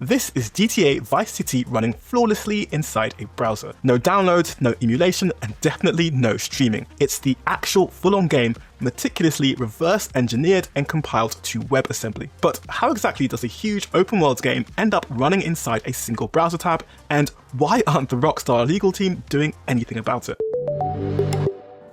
This is GTA Vice City running flawlessly inside a browser. No downloads, no emulation, and definitely no streaming. It's the actual full-on game, meticulously reverse engineered and compiled to WebAssembly. But how exactly does a huge open world game end up running inside a single browser tab, and why aren't the Rockstar legal team doing anything about it?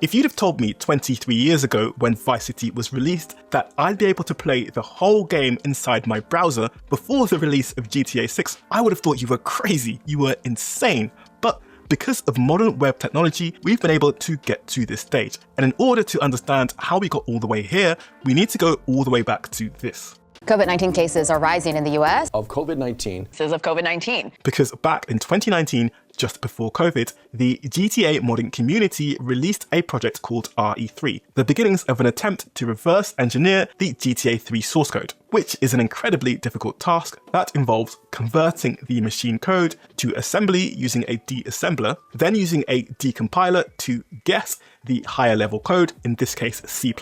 If you'd have told me 23 years ago when Vice City was released that I'd be able to play the whole game inside my browser before the release of GTA 6, I would have thought you were crazy, you were insane. But because of modern web technology, we've been able to get to this stage. And in order to understand how we got all the way here, we need to go all the way back to this. COVID-19 cases are rising in the US. Of COVID-19. Cases of COVID-19. Because back in 2019, just before COVID, the GTA modding community released a project called RE3, the beginnings of an attempt to reverse engineer the GTA 3 source code, which is an incredibly difficult task that involves converting the machine code to assembly using a deassembler, then using a decompiler to guess the higher level code, in this case C++,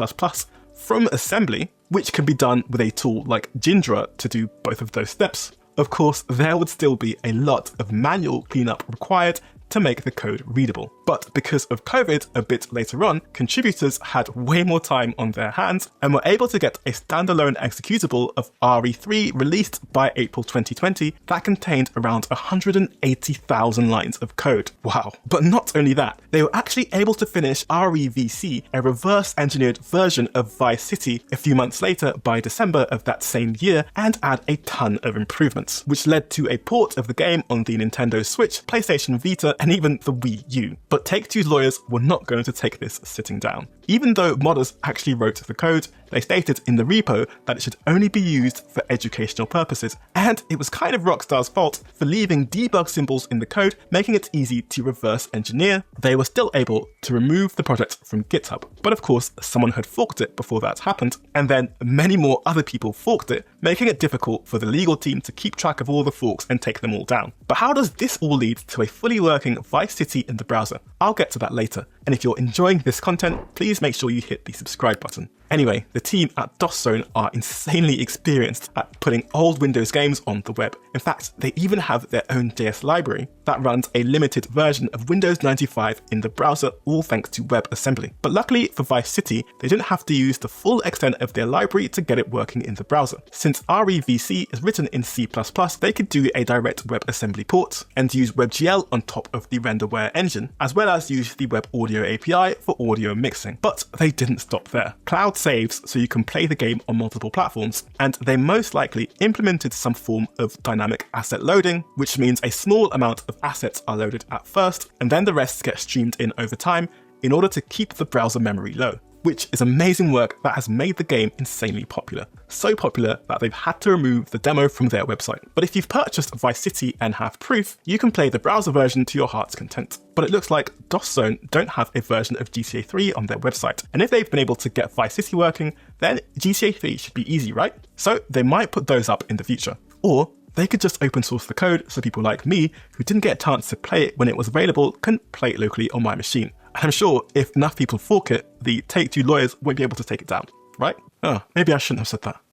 from assembly, which can be done with a tool like Gindra to do both of those steps. Of course, there would still be a lot of manual cleanup required to make the code readable. But because of COVID a bit later on, contributors had way more time on their hands and were able to get a standalone executable of RE3 released by April 2020 that contained around 180,000 lines of code. Wow. But not only that, they were actually able to finish reVC, a reverse engineered version of Vice City, a few months later by December of that same year, and add a ton of improvements, which led to a port of the game on the Nintendo Switch, PlayStation Vita, and even the Wii U. But Take-Two's lawyers were not going to take this sitting down. Even though modders actually wrote the code, they stated in the repo that it should only be used for educational purposes, and it was kind of Rockstar's fault for leaving debug symbols in the code, making it easy to reverse engineer. They were still able to remove the project from GitHub, but of course someone had forked it before that happened, and then many more other people forked it, making it difficult for the legal team to keep track of all the forks and take them all down. But how does this all lead to a fully working Vice City in the browser? I'll get to that later, and if you're enjoying this content, please make sure you hit the subscribe button. Anyway, the team at DOSZone are insanely experienced at putting old Windows games on the web. In fact, they even have their own JS library that runs a limited version of Windows 95 in the browser, all thanks to WebAssembly. But luckily for Vice City, they didn't have to use the full extent of their library to get it working in the browser. Since reVC is written in C++, they could do a direct WebAssembly port and use WebGL on top of the renderware engine, as well as use the Web Audio API for audio mixing. But they didn't stop there. Cloud saves so you can play the game on multiple platforms, and they most likely implemented some form of dynamic asset loading, which means a small amount of assets are loaded at first, and then the rest get streamed in over time in order to keep the browser memory low, which is amazing work that has made the game insanely popular. So popular that they've had to remove the demo from their website. But if you've purchased Vice City and have proof, you can play the browser version to your heart's content. But it looks like DOSZone don't have a version of GTA 3 on their website. And if they've been able to get Vice City working, then GTA 3 should be easy, right? So they might put those up in the future. Or they could just open source the code so people like me, who didn't get a chance to play it when it was available, can play it locally on my machine. And I'm sure if enough people fork it, the Take-Two lawyers won't be able to take it down, right? Oh, maybe I shouldn't have said that.